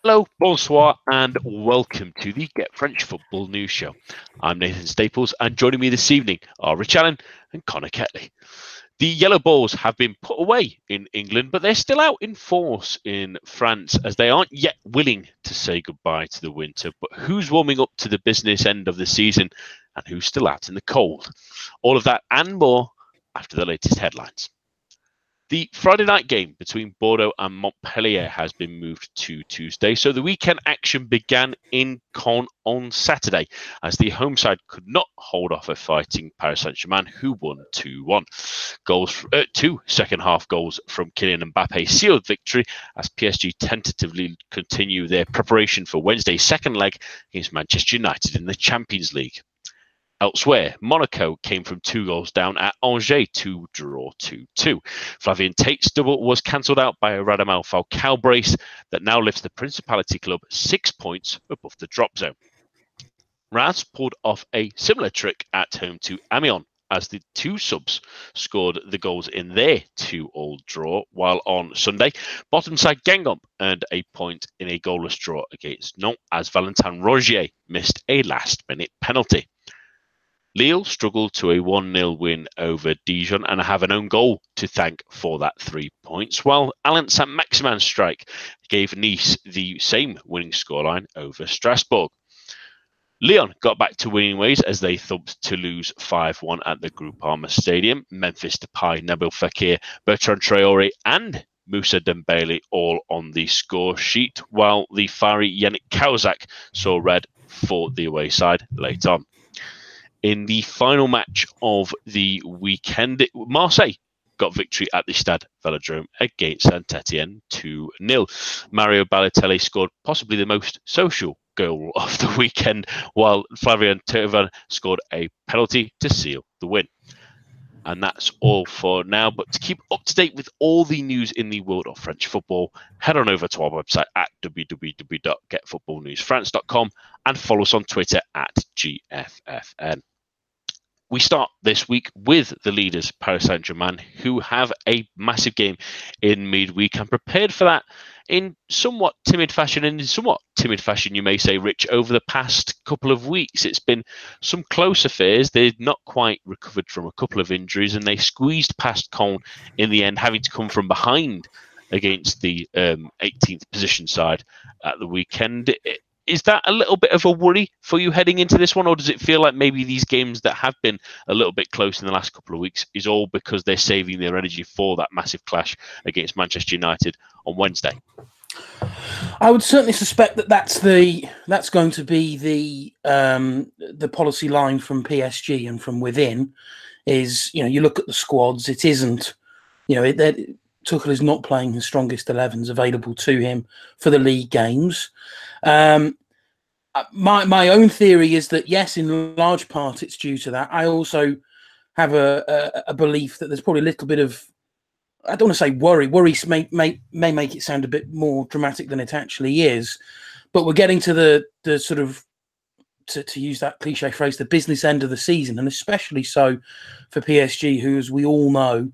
Hello, bonsoir, and welcome to the Get French Football News Show. I'm Nathan Staples, and joining me this evening are Rich Allen and Conor Ketley. The Yellow Balls have been put away in England, but they're still out in force in France as they aren't yet willing to say goodbye to the winter. But who's warming up to the business end of the season and who's still out in the cold? All of that and more after the latest headlines. The Friday night game between Bordeaux and Montpellier has been moved to Tuesday, so the weekend action began in Caen on Saturday as the home side could not hold off a fighting Paris Saint-Germain, who won 2-1. Two second-half goals from Kylian Mbappe sealed victory as PSG tentatively continue their preparation for Wednesday's second leg against Manchester United in the Champions League. Elsewhere, Monaco came from 2 goals down at Angers to draw 2-2. Flavien Tate's double was cancelled out by a Radamel Falcao brace that now lifts the Principality club 6 points above the drop zone. Reims pulled off a similar trick at home to Amiens as the 2 subs scored the goals in their 2-2 draw, while on Sunday, bottom side Guingamp earned a point in a goalless draw against Nantes as Valentin Rongier missed a last-minute penalty. Lille struggled to a 1-0 win over Dijon and have an own goal to thank for that 3 points, while Alain Saint-Maximin's strike gave Nice the same winning scoreline over Strasbourg. Lyon got back to winning ways as they thumped Toulouse 5-1 at the Groupama Stadium. Memphis Depay, Nabil Fekir, Bertrand Traore and Moussa Dembele all on the score sheet, while the fiery Yannick Kawczak saw red for the away side late on. In the final match of the weekend, Marseille got victory at the Stade Velodrome against Saint-Etienne 2-0. Mario Balotelli scored possibly the most social goal of the weekend, while Flavien Thauvin scored a penalty to seal the win. And that's all for now. But to keep up to date with all the news in the world of French football, head on over to our website at www.getfootballnewsfrance.com and follow us on Twitter at GFFN. We start this week with the leaders, Paris Saint-Germain, who have a massive game in midweek and prepared for that in somewhat timid fashion. And in somewhat timid fashion, you may say, Rich, over the past couple of weeks, it's been some close affairs. They've not quite recovered from a couple of injuries, and they squeezed past Caen in the end, having to come from behind against the 18th position side at the weekend. Is that a little bit of a worry for you heading into this one, or does it feel like maybe these games that have been a little bit close in the last couple of weeks is all because they're saving their energy for that massive clash against Manchester United on Wednesday? I would certainly suspect that that's going to be the policy line from PSG and from within. Is, you look at the squads, it isn't, Tuchel is not playing his strongest 11s available to him for the league games. My own theory is that, yes, in large part it's due to that. I also have a belief that there's probably a little bit of, I don't want to say worry. Worry may make it sound a bit more dramatic than it actually is. But we're getting to the sort of, to use that cliche phrase, the business end of the season, and especially so for PSG, who, as we all know,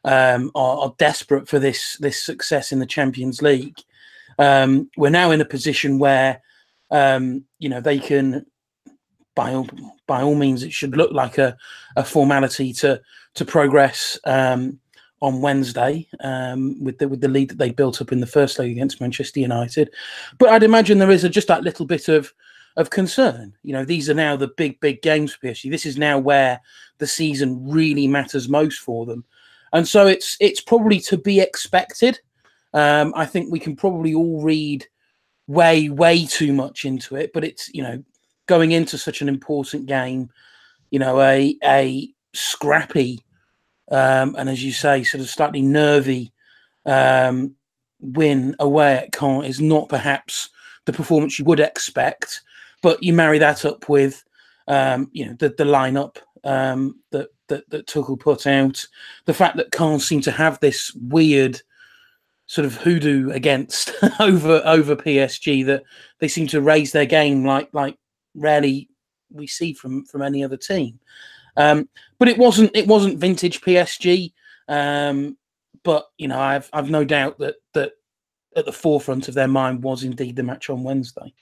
are desperate for this success in the Champions League. We're now in a position where they can, by all means, it should look like a formality to progress on Wednesday with the lead that they built up in the first leg against Manchester United. But I'd imagine there is just that little bit of concern. These are now the big games for PSG. This is now where the season really matters most for them. And so it's probably to be expected. I think we can probably all read way too much into it, but it's, going into such an important game, a scrappy and, as you say, sort of slightly nervy win away at Caen is not perhaps the performance you would expect, but you marry that up with the lineup that Tuchel put out, the fact that Caen seem to have this weird sort of hoodoo against over PSG, that they seem to raise their game like rarely we see from any other team. But it wasn't vintage PSG. But I've no doubt that at the forefront of their mind was indeed the match on Wednesday.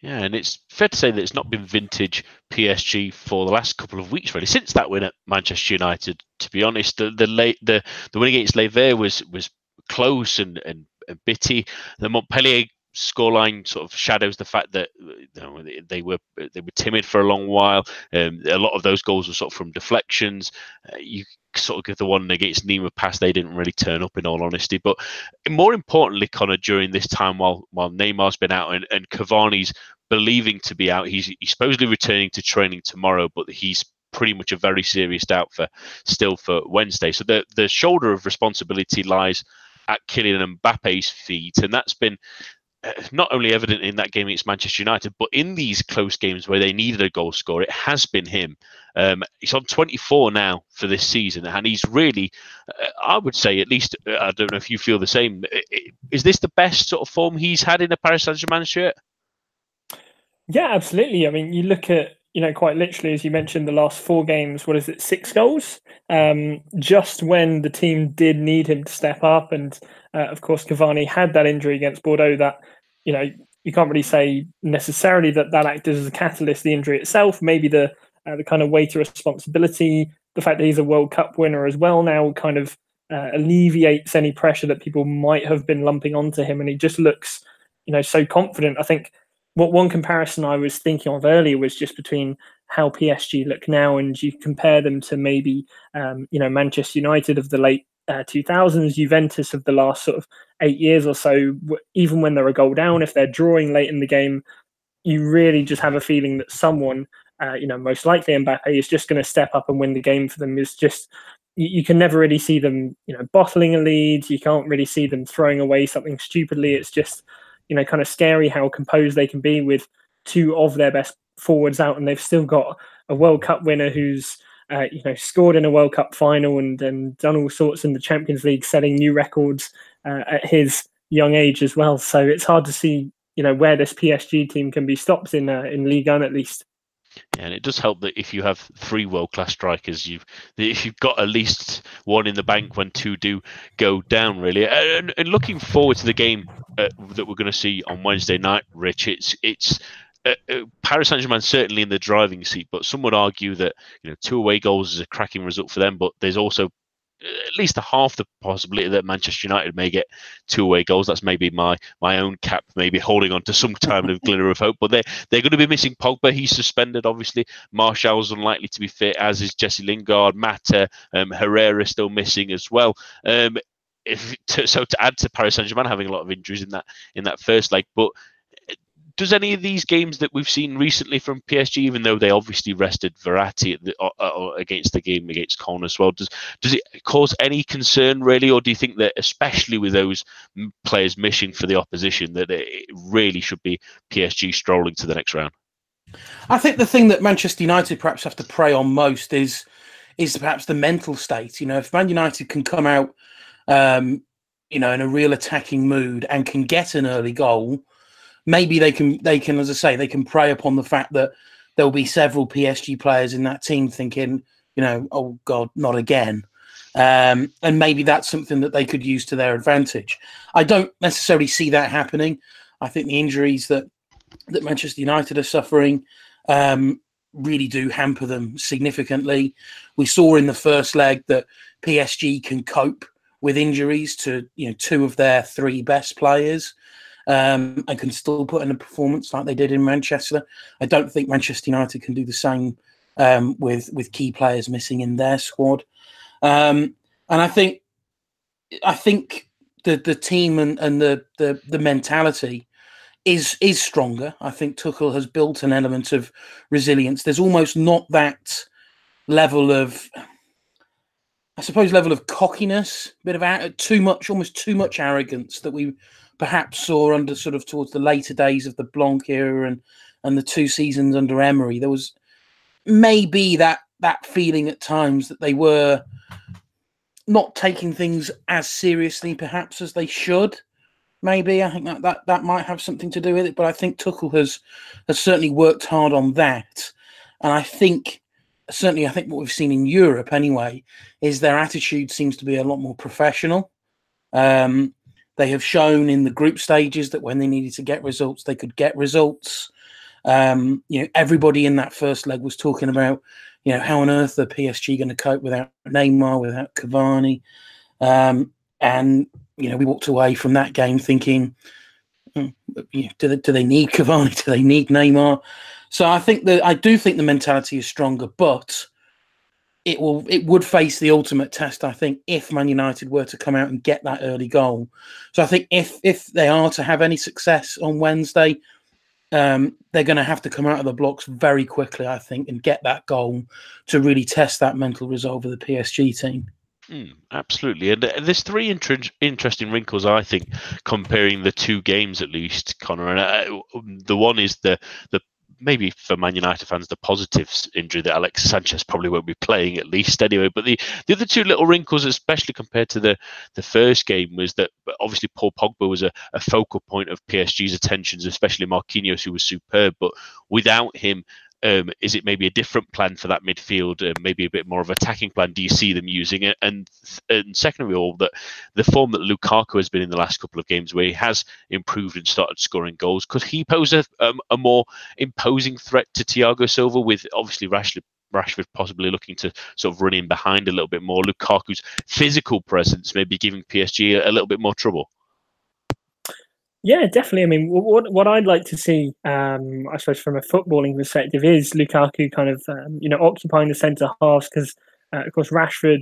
Yeah, and it's fair to say that it's not been vintage PSG for the last couple of weeks, really, since that win at Manchester United. To be honest, the win against Le Vert was close and bitty. The Montpellier scoreline sort of shadows the fact that they were timid for a long while. A lot of those goals were sort of from deflections. You sort of give the one against Nîmes a pass; they didn't really turn up, in all honesty. But more importantly, Conor, during this time while Neymar's been out and Cavani's believing to be out, he's supposedly returning to training tomorrow, but he's pretty much a very serious doubt for Wednesday. So the shoulder of responsibility lies at Kylian Mbappe's feet, and that's been not only evident in that game against Manchester United, but in these close games where they needed a goal scorer, it has been him. He's on 24 now for this season, and he's really, I would say, at least, I don't know if you feel the same, is this the best sort of form he's had in a Paris Saint-Germain shirt? Yeah, absolutely. I mean, you look at, quite literally, as you mentioned, the last 4 games, 6 goals? Just when the team did need him to step up. And of course, Cavani had that injury against Bordeaux that, you can't really say necessarily that acted as a catalyst, the injury itself, maybe the kind of weight of responsibility, the fact that he's a World Cup winner as well now kind of alleviates any pressure that people might have been lumping onto him. And he just looks, so confident. I think what one comparison I was thinking of earlier was just between how PSG look now, and you compare them to maybe, Manchester United of the late 2000s, Juventus of the last sort of 8 years or so. Even when they're a goal down, if they're drawing late in the game, you really just have a feeling that someone, most likely Mbappe, is just going to step up and win the game for them. It's just, you can never really see them, bottling a lead. You can't really see them throwing away something stupidly. It's just, kind of scary how composed they can be with 2 of their best forwards out, and they've still got a World Cup winner who's scored in a World Cup final and done all sorts in the Champions League, setting new records at his young age as well. So it's hard to see where this PSG team can be stopped in Ligue 1 at least. Yeah, and it does help that if you have 3 world-class strikers, if you've got at least one in the bank when 2 do go down, really. And looking forward to the game that we're going to see on Wednesday night, Rich, it's Paris Saint-Germain certainly in the driving seat, but some would argue that 2 away goals is a cracking result for them, but there's also at least a half the possibility that Manchester United may get 2 away goals. That's maybe my own cap, maybe holding on to some kind of glimmer of hope. But they're going to be missing Pogba. He's suspended, obviously. Martial's unlikely to be fit, as is Jesse Lingard. Mata, Herrera still missing as well. So to add to Paris Saint-Germain having a lot of injuries in that first leg, but does any of these games that we've seen recently from PSG, even though they obviously rested Verratti against the game against Con as well, does it cause any concern really, or do you think that especially with those players missing for the opposition, that it really should be PSG strolling to the next round? I think the thing that Manchester United perhaps have to prey on most is perhaps the mental state. If Man United can come out, in a real attacking mood and can get an early goal, maybe they can, as I say, they can prey upon the fact that there'll be several PSG players in that team thinking, oh God, not again. And maybe that's something that they could use to their advantage. I don't necessarily see that happening. I think the injuries that Manchester United are suffering really do hamper them significantly. We saw in the first leg that PSG can cope with injuries to 2 of their 3 best players. And can still put in a performance like they did in Manchester. I don't think Manchester United can do the same with key players missing in their squad. And I think the team and the mentality is stronger. I think Tuchel has built an element of resilience. There's almost not that level of, I suppose, cockiness, bit of almost too much arrogance that we perhaps saw under sort of towards the later days of the Blanc era and the 2 seasons under Emery. There was maybe that feeling at times that they were not taking things as seriously perhaps as they should. Maybe I think that might have something to do with it, but I think Tuchel has certainly worked hard on that, and I think what we've seen in Europe anyway is their attitude seems to be a lot more professional. They have shown in the group stages that when they needed to get results, they could get results. Everybody in that first leg was talking about, how on earth are PSG going to cope without Neymar, without Cavani? And we walked away from that game thinking, do they need Cavani? Do they need Neymar? So I do think the mentality is stronger, but it would face the ultimate test, I think, if Man United were to come out and get that early goal. So I think if they are to have any success on Wednesday, they're going to have to come out of the blocks very quickly, I think, and get that goal to really test that mental resolve of the PSG team. Absolutely. And there's three interesting wrinkles, I think, comparing the two games at least, Conor. And the one is the maybe for Man United fans, the positive injury that Alexis Sanchez probably won't be playing at least anyway. But the other two little wrinkles, especially compared to the first game, was that obviously Paul Pogba was a focal point of PSG's attentions, especially Marquinhos, who was superb. But without him, is it maybe a different plan for that midfield, maybe a bit more of an attacking plan? Do you see them using it? And secondly, all that the form that Lukaku has been in the last couple of games, where he has improved and started scoring goals, could he pose a more imposing threat to Thiago Silva, with obviously Rashford possibly looking to sort of run in behind a little bit more? Lukaku's physical presence maybe giving PSG a little bit more trouble. Yeah, definitely. I mean, what I'd like to see, I suppose, from a footballing perspective, is Lukaku kind of, occupying the centre halves, because, of course, Rashford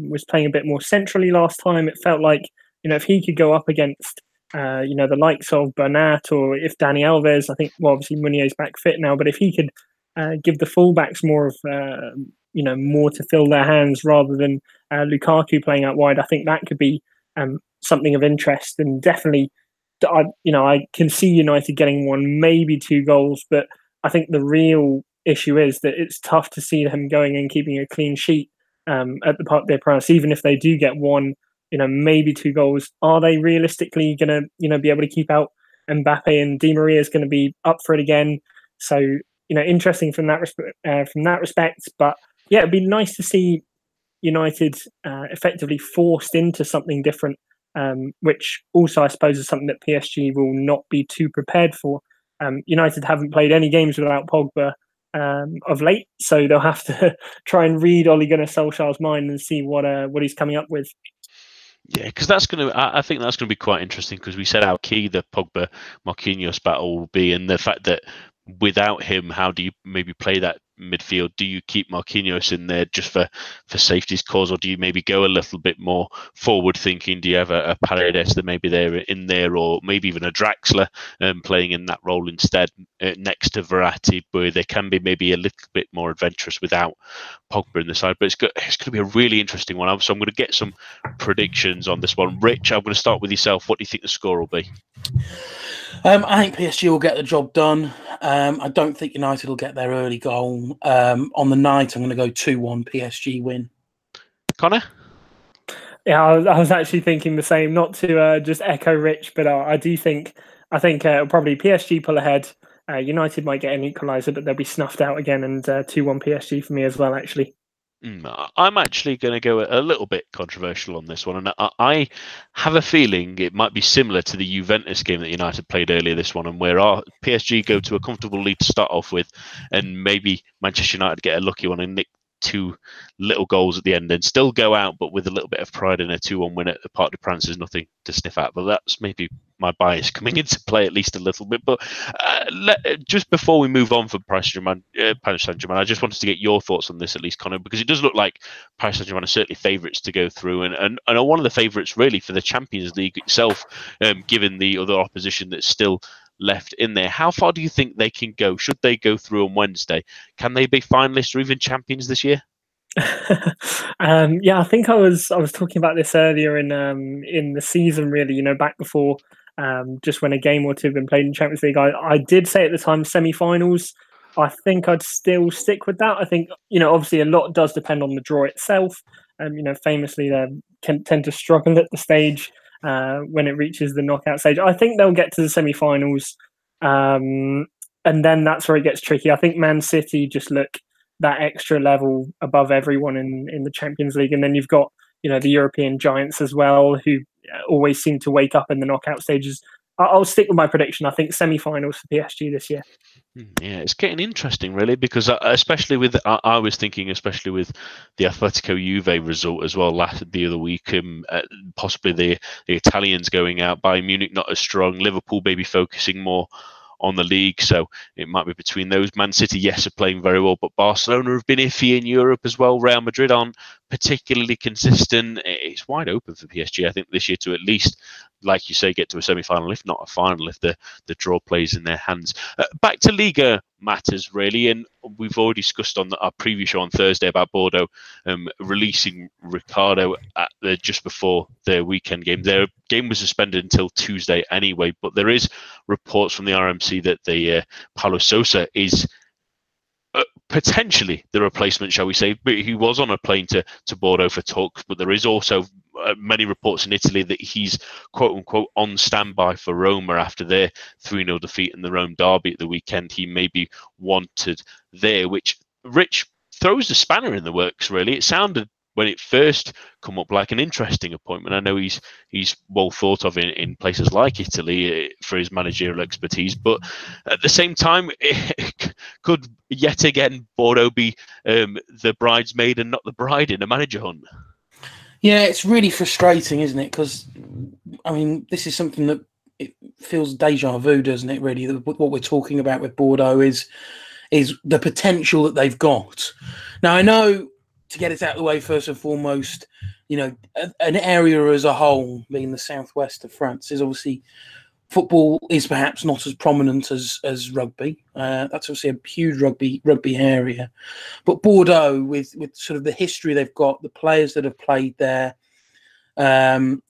was playing a bit more centrally last time. It felt like, if he could go up against, the likes of Bernat, or if Dani Alves, I think, well, obviously Meunier's back fit now, but if he could give the fullbacks more of, more to fill their hands rather than Lukaku playing out wide, I think that could be something of interest. And definitely, I can see United getting one, maybe two goals, but I think the real issue is that it's tough to see them going and keeping a clean sheet at the Parc des Princes. Even if they do get one, maybe two goals, are they realistically going to, be able to keep out Mbappe? And Di Maria is going to be up for it again. So, interesting from that respect. But yeah, it'd be nice to see United effectively forced into something different. Which also, I suppose, is something that PSG will not be too prepared for. United haven't played any games without Pogba of late, so they'll have to try and read Ole Gunnar Solskjaer's mind and see what he's coming up with. Yeah, because I think that's going to be quite interesting, because we said how key the Pogba Marquinhos battle will be, and the fact that without him, how do you maybe play that midfield? Do you keep Marquinhos in there just for safety's cause, or do you maybe go a little bit more forward thinking? Do you have a Paredes that maybe they're in there, or maybe even a Draxler playing in that role instead, next to Verratti, where they can be maybe a little bit more adventurous without Pogba in the side? But it's going to be a really interesting one. So I'm going to get some predictions on this one. Rich, I'm going to start with yourself. What do you think the score will be? I think PSG will get the job done. I don't think United will get their early goal. On the night, I'm going to go 2-1 PSG win. Conor? Yeah, I was actually thinking the same. Not to just echo Rich, but I think it'll probably PSG pull ahead. United might get an equaliser, but they'll be snuffed out again, and 2-1 PSG for me as well, actually. I'm actually going to go a little bit controversial on this one, and I have a feeling it might be similar to the Juventus game that United played earlier this one, and where our PSG go to a comfortable lead to start off with, and maybe Manchester United get a lucky one and nick two little goals at the end and still go out, but with a little bit of pride in a 2-1 win at the Parc des Princes is nothing to sniff at. But that's maybe my bias coming into play at least a little bit. But just before we move on from Paris Saint-Germain, I just wanted to get your thoughts on this at least, Conor, because it does look like Paris Saint-Germain are certainly favourites to go through, and are one of the favourites really for the Champions League itself, given the other opposition that's still left in there. How far do you think they can go? Should they go through on Wednesday? Can they be finalists or even champions this year? Yeah, I think I was talking about this earlier in the season, really, back before just when a game or two have been played in Champions League. I did say at the time semi-finals. I think I'd still stick with that. I think, obviously a lot does depend on the draw itself. Famously they can tend to struggle at the stage when it reaches the knockout stage. I think they'll get to the semi-finals, and then that's where it gets tricky. I think Man City just look that extra level above everyone in the Champions League, and then you've got the European giants as well, who always seem to wake up in the knockout stages. I'll stick with my prediction. I think semi-finals for PSG this year. Yeah, it's getting interesting, really, because especially with I was thinking, especially with the Atletico Juve result as well the other week, possibly the Italians going out, Bayern Munich not as strong, Liverpool maybe focusing more on the league, so it might be between those. Man City, yes, are playing very well, but Barcelona have been iffy in Europe as well. Real Madrid aren't particularly consistent. It's wide open for PSG, I think, this year to at least, like you say, get to a semi-final, if not a final, if the draw plays in their hands. Back to Liga matters, really, and we've already discussed on our preview show on Thursday about Bordeaux releasing Ricardo just before their weekend game. Their game was suspended until Tuesday anyway, but there is reports from the RMC that Paulo Sousa is potentially the replacement, shall we say. But he was on a plane to Bordeaux for talks, but there is also many reports in Italy that he's quote-unquote on standby for Roma after their 3-0 defeat in the Rome derby at the weekend. He may be wanted there, which, Rich, throws the spanner in the works, really. It sounded, when it first come up, like an interesting appointment. I know he's well thought of in places like Italy for his managerial expertise, but at the same time, could yet again Bordeaux be the bridesmaid and not the bride in a manager hunt? Yeah, it's really frustrating, isn't it? Because, I mean, this is something that it feels deja vu, doesn't it, really? What we're talking about with Bordeaux is the potential that they've got. Now, I know, to get it out of the way, first and foremost, an area as a whole, being the southwest of France, is obviously, football is perhaps not as prominent as rugby. That's obviously a huge rugby area. But Bordeaux, with sort of the history they've got, the players that have played there, the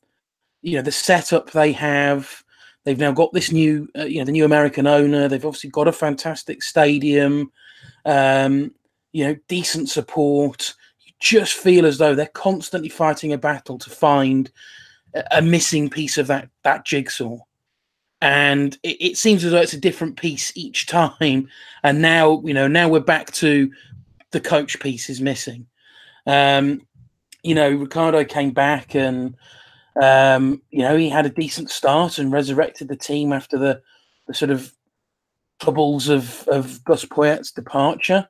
setup they have, they've now got this new, the new American owner. They've obviously got a fantastic stadium, decent support. You just feel as though they're constantly fighting a battle to find a missing piece of that jigsaw. And it seems as though it's a different piece each time. And now we're back to the coach piece is missing. Ricardo came back and, he had a decent start and resurrected the team after the sort of troubles of Gus Poyet's departure.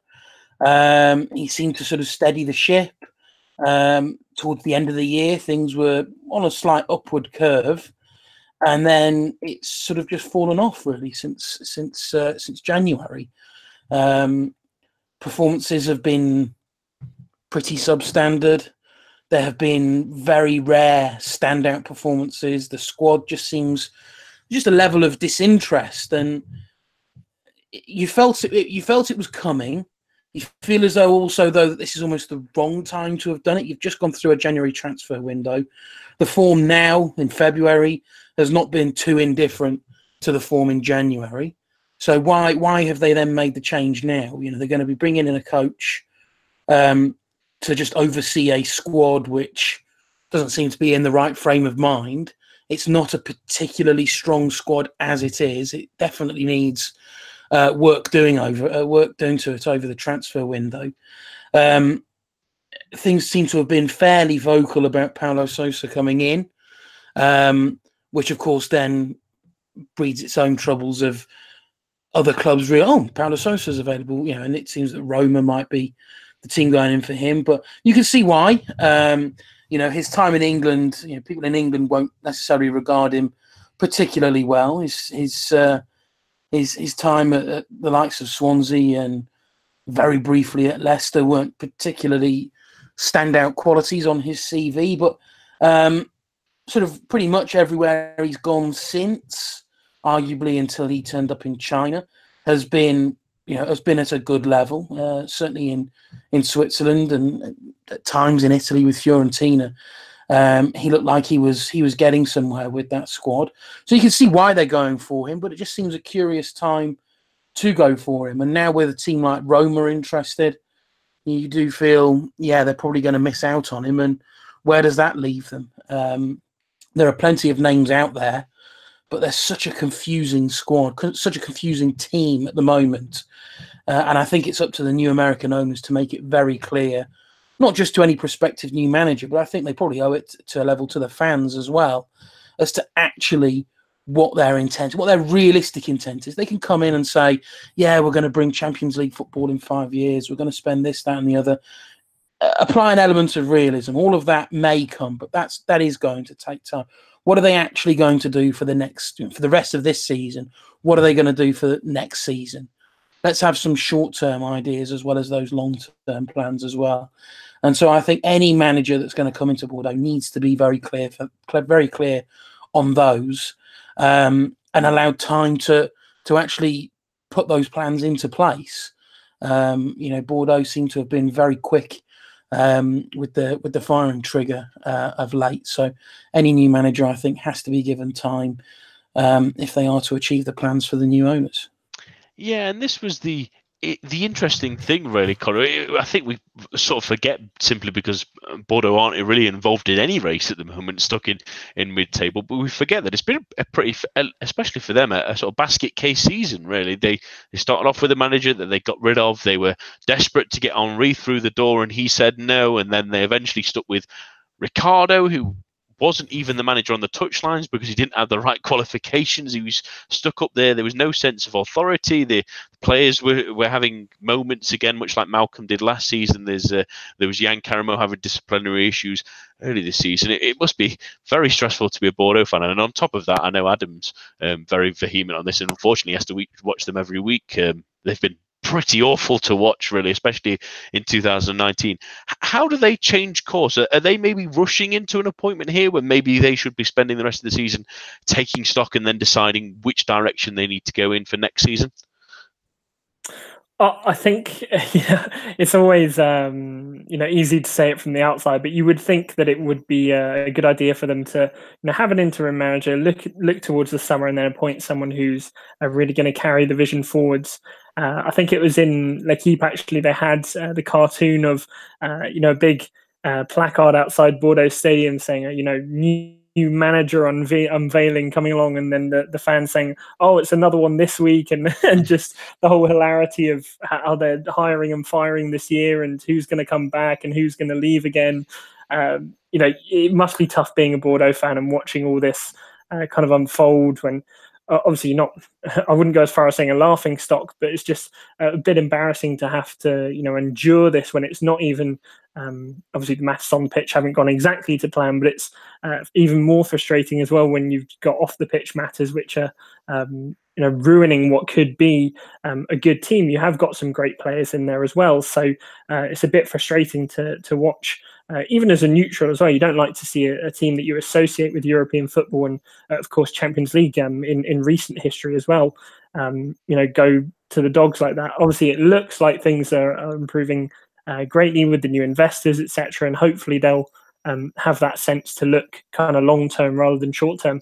He seemed to sort of steady the ship. Towards the end of the year, things were on a slight upward curve. And then it's sort of just fallen off, really, since January. Performances have been pretty substandard. There have been very rare standout performances. The squad just seems just a level of disinterest, and you felt it was coming. You feel as though that this is almost the wrong time to have done it. You've just gone through a January transfer window. The form now in February has not been too indifferent to the form in January. So why have they then made the change now? They're going to be bringing in a coach to just oversee a squad which doesn't seem to be in the right frame of mind. It's not a particularly strong squad as it is. It definitely needs work doing to it over the transfer window. Things seem to have been fairly vocal about Paulo Sousa coming in, which of course then breeds its own troubles of other clubs. Paulo Sousa's available, and it seems that Roma might be the team going in for him. But you can see why. His time in England, people in England won't necessarily regard him particularly well. His time at the likes of Swansea and very briefly at Leicester weren't particularly standout qualities on his CV, but sort of pretty much everywhere he's gone since, arguably until he turned up in China, has been at a good level. Certainly in Switzerland and at times in Italy with Fiorentina. He looked like he was getting somewhere with that squad. So you can see why they're going for him, but it just seems a curious time to go for him. And now with a team like Roma interested, you do feel, they're probably going to miss out on him. And where does that leave them? There are plenty of names out there, but there's such a confusing squad, such a confusing team at the moment. And I think it's up to the new American owners to make it very clear not just to any prospective new manager, but I think they probably owe it to a level to the fans as well, as to actually what their intent, what their realistic intent is. They can come in and say, yeah, we're going to bring Champions League football in 5 years. We're going to spend this, that, and the other. Apply an element of realism. All of that may come, but that is going to take time. What are they actually going to do for the rest of this season? What are they going to do for next season? Let's have some short-term ideas as well as those long-term plans as well. And so I think any manager that's going to come into Bordeaux needs to be very clear on those, and allowed time to actually put those plans into place. Bordeaux seem to have been very quick with the firing trigger of late. So any new manager, I think, has to be given time if they are to achieve the plans for the new owners. Yeah, and this was the interesting thing, really, Conor. I think we sort of forget, simply because Bordeaux aren't really involved in any race at the moment, stuck in mid-table, but we forget that it's been a pretty, especially for them, a sort of basket case season, really. They started off with a manager that they got rid of. They were desperate to get Henri through the door, and he said no, and then they eventually stuck with Ricardo, who wasn't even the manager on the touchlines because he didn't have the right qualifications. He was stuck up there. There was no sense of authority. The players were having moments again, much like Malcolm did last season. There was Yann Caramo having disciplinary issues early this season. It must be very stressful to be a Bordeaux fan. And on top of that, I know Adam's very vehement on this, and unfortunately has to watch them every week. They've been pretty awful to watch, really, especially in 2019. How do they change course? Are they maybe rushing into an appointment here when maybe they should be spending the rest of the season taking stock and then deciding which direction they need to go in for next season? I think it's always easy to say it from the outside, but you would think that it would be a good idea for them to have an interim manager, look towards the summer, and then appoint someone who's really going to carry the vision forwards. I think it was in L'Equipe, actually, they had the cartoon of a big placard outside Bordeaux Stadium saying new manager unveiling coming along, and then the fans saying, oh, it's another one this week, and just the whole hilarity of how they're hiring and firing this year, and who's going to come back and who's going to leave again. It must be tough being a Bordeaux fan and watching all this kind of unfold, when obviously I wouldn't go as far as saying a laughing stock, but it's just a bit embarrassing to have to endure this when it's not even obviously the maths on the pitch haven't gone exactly to plan, but it's even more frustrating as well when you've got off the pitch matters which are ruining what could be a good team. You have got some great players in there as well, so it's a bit frustrating to watch. Even as a neutral as well, you don't like to see a team that you associate with European football and, of course, Champions League in recent history as well, go to the dogs like that. Obviously, it looks like things are improving greatly with the new investors, etc., and hopefully they'll have that sense to look kind of long-term rather than short-term.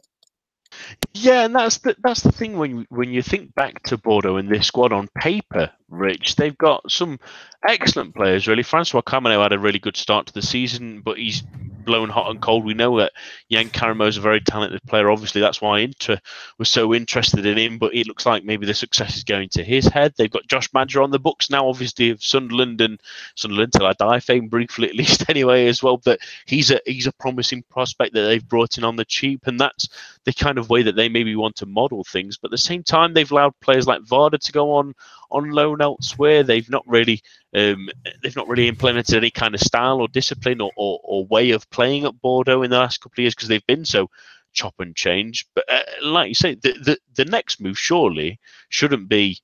Yeah, and that's the thing when you think back to Bordeaux and this squad on paper, Rich, they've got some excellent players, really. Francois Camano had a really good start to the season, but he's blown hot and cold. We know that Yann Caramo is a very talented player. Obviously, that's why Inter was so interested in him, but it looks like maybe the success is going to his head. They've got Josh Madger on the books now, obviously, of Sunderland Till I Die fame, briefly at least anyway, as well. But he's a promising prospect that they've brought in on the cheap, and that's the kind of way that they maybe want to model things. But at the same time, they've allowed players like Varda to go on loan elsewhere. They've not really implemented any kind of style or discipline or way of playing at Bordeaux in the last couple of years because they've been so chop and change. But like you say, the next move surely shouldn't be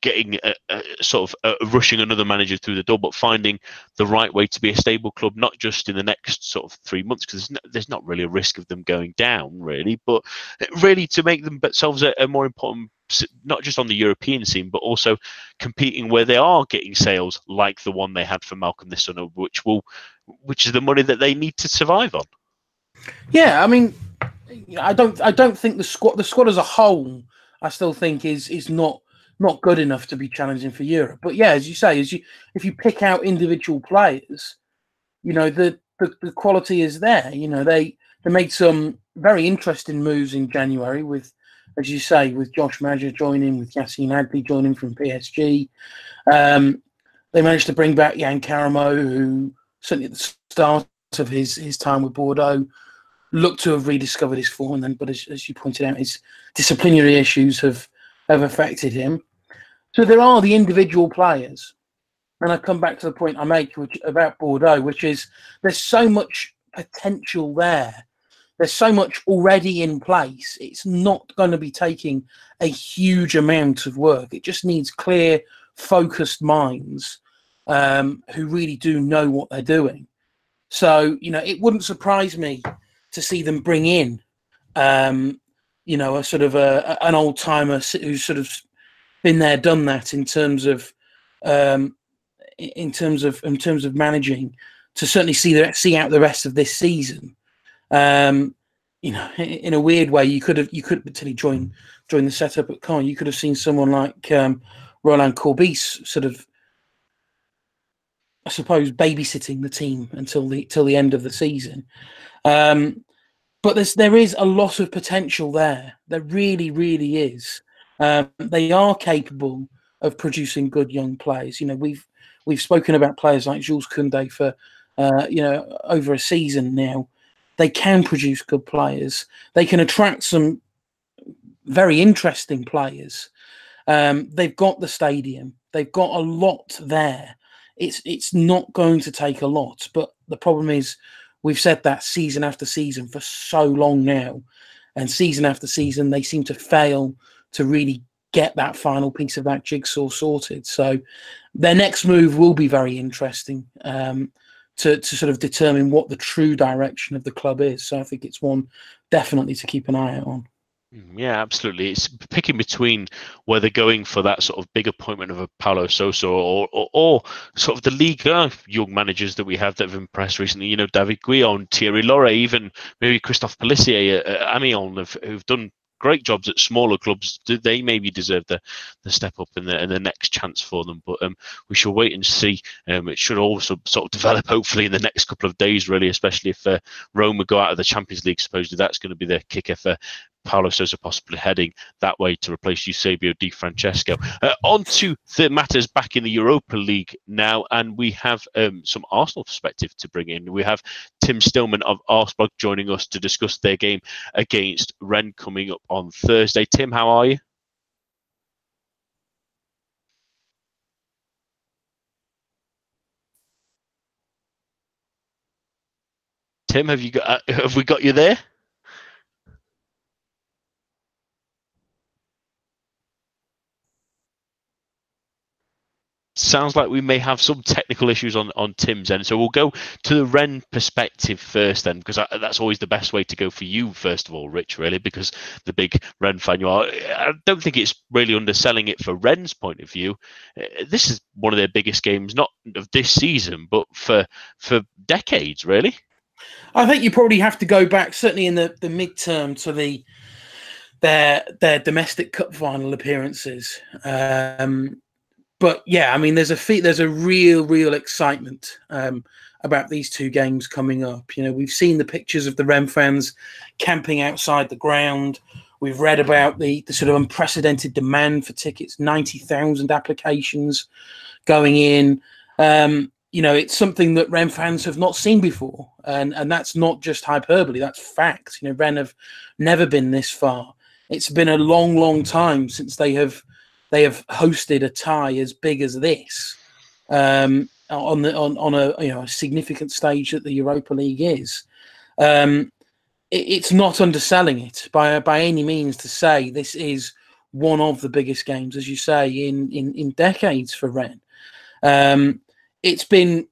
getting rushing another manager through the door, but finding the right way to be a stable club, not just in the next sort of 3 months, because there's not really a risk of them going down, really, but really to make themselves a more important, not just on the European scene, but also competing where they are getting sales like the one they had for Malcolm this summer, which is the money that they need to survive on. Yeah, I mean, I don't think the squad as a whole, I still think is not good enough to be challenging for Europe. But yeah, as you say, if you pick out individual players, the quality is there. They made some very interesting moves in January with, as you say, with Josh Madger joining, with Yassine Adli joining from PSG. They managed to bring back Yann Caramo, who certainly at the start of his time with Bordeaux, looked to have rediscovered his form. But as you pointed out, his disciplinary issues have affected him. So there are the individual players. And I come back to the point I make about Bordeaux, which is there's so much potential there. There's so much already in place. It's not going to be taking a huge amount of work. It just needs clear, focused minds who really do know what they're doing. So, it wouldn't surprise me to see them bring in, a sort of an old timer who's sort of been there, done that in terms of managing, to certainly see out the rest of this season. In a weird way, you could particularly join the setup at Caen. You could have seen someone like Roland Courbis sort of, I suppose, babysitting the team until the end of the season. But there is a lot of potential there. There really, really is. They are capable of producing good young players. We've spoken about players like Jules Koundé for over a season now. They can produce good players. They can attract some very interesting players. They've got the stadium. They've got a lot there. It's not going to take a lot, but the problem is we've said that season after season for so long now, and season after season they seem to fail to really get that final piece of that jigsaw sorted. So their next move will be very interesting to sort of determine what the true direction of the club is. So I think it's one definitely to keep an eye out on. Yeah, absolutely. It's picking between whether going for that sort of big appointment of a Paulo Sousa or sort of the league young managers that we have that have impressed recently. David Guillon, Thierry Loret, even maybe Christophe Pellissier at Amiens who've done great jobs at smaller clubs. They maybe deserve the step up in the next chance for them, but we shall wait and see. It should also sort of develop hopefully in the next couple of days, really, especially if Roma go out of the Champions League. Supposedly that's going to be the kicker for Paulo Sousa possibly heading that way to replace Eusebio Di Francesco. On to the matters back in the Europa League now, and we have some Arsenal perspective to bring in. We have Tim Stillman of Arseblog joining us to discuss their game against Rennes coming up on Thursday. Tim, how are you? Tim, have we got you there? Sounds like we may have some technical issues on Tim's end. So we'll go to the Rennes perspective first then, because that's always the best way to go for you, first of all, Rich, really, because the big Rennes fan you are. I don't think it's really underselling it for Rennes' point of view. This is one of their biggest games, not of this season, but for decades, really. I think you probably have to go back, certainly in the midterm, to their domestic cup final appearances. But yeah, I mean, there's a real excitement about these two games coming up. We've seen the pictures of the Rennes fans camping outside the ground. We've read about the sort of unprecedented demand for tickets, 90,000 applications going in. It's something that Rennes fans have not seen before, and that's not just hyperbole. That's fact. Rennes have never been this far. It's been a long time since they have hosted a tie as big as this on a significant stage that the Europa League is. It's not underselling it by any means to say this is one of the biggest games, as you say, in decades for Rennes. It's been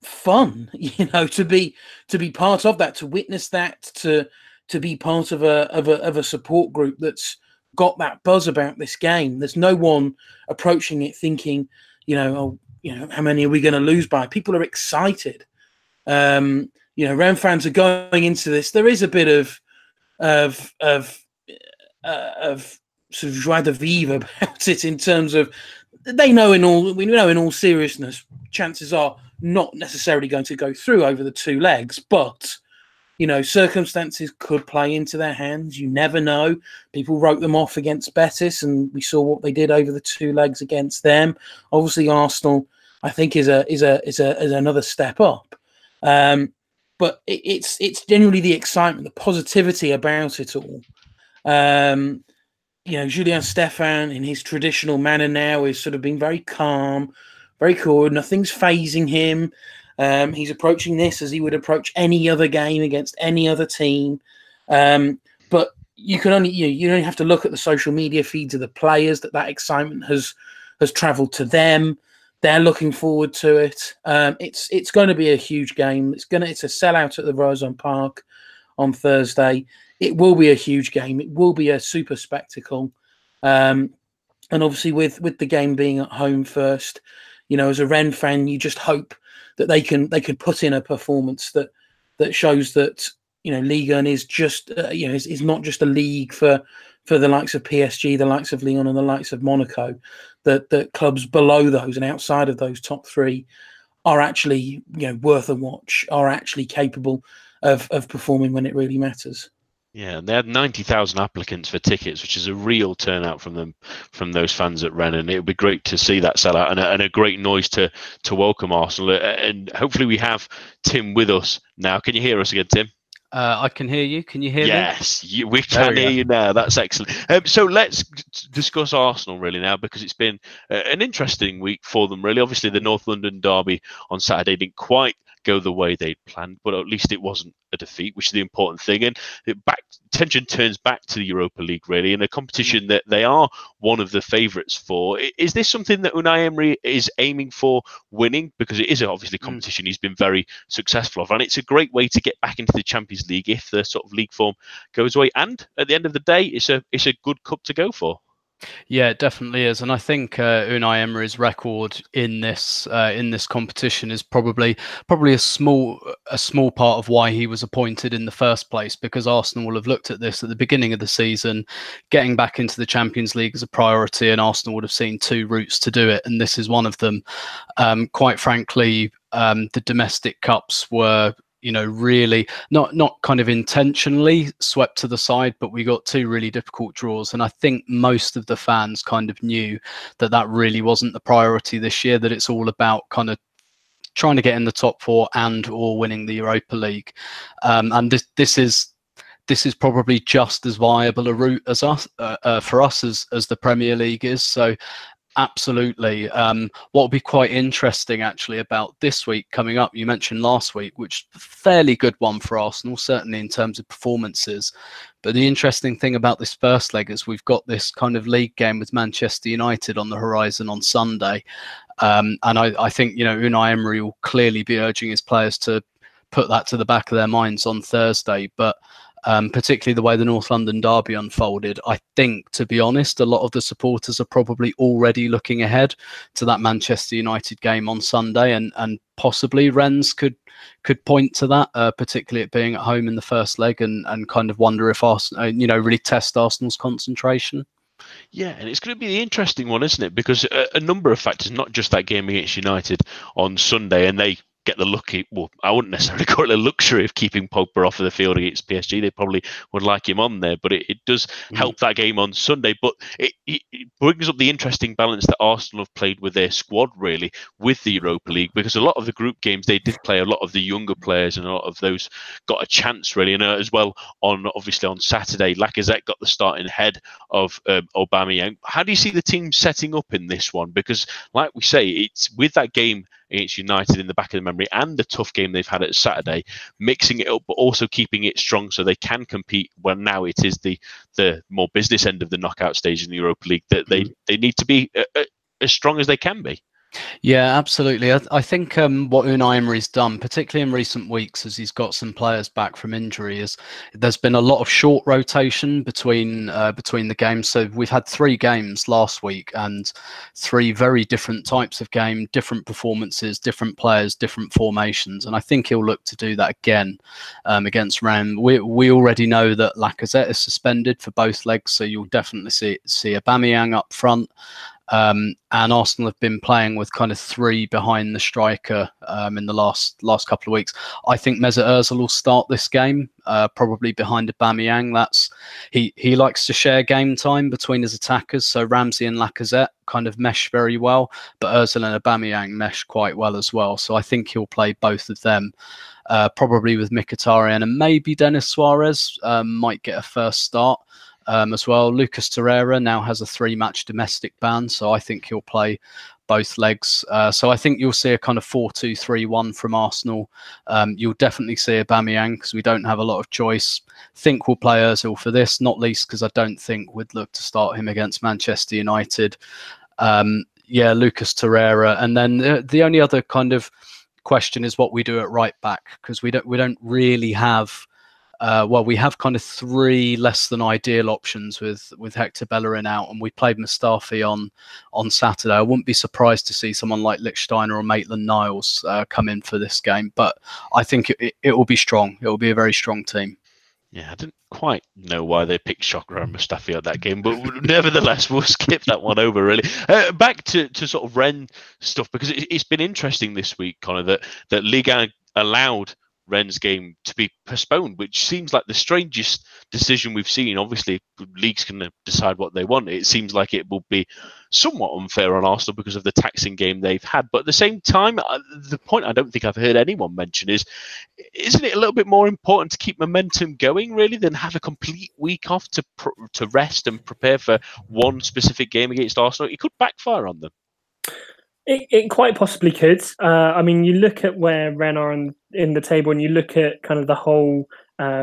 fun, to be part of that, to witness that, to be part of a support group that's got that buzz about this game. There's no one approaching it thinking, how many are we going to lose by? People are excited. Rennes fans are going into this. There is a bit of sort of joie de vivre about it, in terms of we know in all seriousness, chances are not necessarily going to go through over the two legs, but circumstances could play into their hands. You never know. People wrote them off against Betis, and we saw what they did over the two legs against them. Obviously, Arsenal I think is another step up. But it's generally the excitement, the positivity about it all. Julien Stéphan in his traditional manner now is sort of being very calm, very cool. Nothing's phasing him. He's approaching this as he would approach any other game against any other team. But you can only you only have to look at the social media feeds of the players that excitement has travelled to them. They're looking forward to it. It's going to be a huge game. It's a sellout at the Roazhon Park on Thursday. It will be a huge game. It will be a super spectacle. And obviously with the game being at home first, as a Rennes fan, you just hope that they can put in a performance that shows that Ligue 1 is just is not just a league for the likes of PSG, the likes of Lyon, and the likes of Monaco. That clubs below those and outside of those top three are actually worth a watch, are actually capable of performing when it really matters. Yeah, and they had 90,000 applicants for tickets, which is a real turnout from those fans at Rennes, and it would be great to see that sellout and a great noise to welcome Arsenal. And hopefully we have Tim with us now. Can you hear us again, Tim? I can hear you. Can you hear me? Yes, we can hear you now. That's excellent. So let's discuss Arsenal really now, because it's been an interesting week for them. Really, obviously the North London derby on Saturday didn't quite go the way they'd planned, but at least it wasn't a defeat, which is the important thing. And attention turns back to the Europa League, really, in a competition that they are one of the favourites for. Is this something that Unai Emery is aiming for winning? Because it is obviously a competition he's been very successful of, and it's a great way to get back into the Champions League if the sort of league form goes away. And at the end of the day, it's a good cup to go for. Yeah, it definitely is, and I think Unai Emery's record in this competition is probably a small part of why he was appointed in the first place. Because Arsenal will have looked at this at the beginning of the season, getting back into the Champions League as a priority, and Arsenal would have seen two routes to do it, and this is one of them. Quite frankly, the domestic cups were really not kind of intentionally swept to the side, but we got two really difficult draws. And I think most of the fans kind of knew that really wasn't the priority this year, that it's all about kind of trying to get in the top four and or winning the Europa League. And this is probably just as viable a route as for us as the Premier League is. So absolutely. What will be quite interesting actually about this week coming up, you mentioned last week, which is a fairly good one for Arsenal, certainly in terms of performances. But the interesting thing about this first leg is we've got this kind of league game with Manchester United on the horizon on Sunday. And I think, Unai Emery will clearly be urging his players to put that to the back of their minds on Thursday. But particularly the way the North London derby unfolded, I think, to be honest, a lot of the supporters are probably already looking ahead to that Manchester United game on Sunday, and possibly Rennes could point to that, particularly it being at home in the first leg, and kind of wonder if Arsenal, really test Arsenal's concentration. Yeah, and it's going to be the interesting one, isn't it? Because a number of factors, not just that game against United on Sunday, and they get the lucky, well, I wouldn't necessarily call it a luxury of keeping Pogba off of the field against PSG. They probably would like him on there, but it does help that game on Sunday. But it brings up the interesting balance that Arsenal have played with their squad, really, with the Europa League, because a lot of the group games, they did play a lot of the younger players, and a lot of those got a chance, really. And as well, obviously on Saturday, Lacazette got the starting head of Aubameyang. How do you see the team setting up in this one? Because, like we say, it's with that game against United in the back of the memory, and the tough game they've had at Saturday, mixing it up but also keeping it strong so they can compete when now it is the more business end of the knockout stage in the Europa League, that they need to be as strong as they can be. Yeah, absolutely. I think what Unai Emery's done, particularly in recent weeks, as he's got some players back from injury, is there's been a lot of short rotation between the games. So we've had 3 games last week, and 3 very different types of game, different performances, different players, different formations. And I think he'll look to do that again against Rennes. We already know that Lacazette is suspended for both legs, so you'll definitely see Aubameyang up front. And Arsenal have been playing with kind of 3 behind the striker in the last couple of weeks. I think Mesut Ozil will start this game, probably behind Aubameyang. He likes to share game time between his attackers, so Ramsey and Lacazette kind of mesh very well, but Ozil and Aubameyang mesh quite well as well. So I think he'll play both of them, probably with Mkhitaryan, and maybe Denis Suarez might get a first start. As well. Lucas Torreira now has a 3-match domestic ban, so I think he'll play both legs. So I think you'll see a kind of 4-2-3-1 from Arsenal. You'll definitely see Aubameyang because we don't have a lot of choice. Think we'll play Ozil for this, not least because I don't think we'd look to start him against Manchester United. Lucas Torreira, and then the only other kind of question is what we do at right back, because we don't really have. We have kind of 3 less than ideal options with Hector Bellerin out, and we played Mustafi on Saturday. I wouldn't be surprised to see someone like Lichtsteiner or Maitland-Niles come in for this game, but I think it will be strong. It will be a very strong team. Yeah, I didn't quite know why they picked Xhaka and Mustafi at that game, but nevertheless, we'll skip that one over, really. Back to sort of Rennes stuff, because it's been interesting this week, Conor, that Ligue 1 allowed Rennes game to be postponed, which seems like the strangest decision we've seen. Obviously, leagues can decide what they want. It seems like it will be somewhat unfair on Arsenal because of the taxing game they've had. But at the same time, the point I don't think I've heard anyone mention is, isn't it a little bit more important to keep momentum going, really, than have a complete week off to rest and prepare for one specific game against Arsenal? It could backfire on them. It quite possibly could. I mean, you look at where Rennes are in the table, and you look at kind of the whole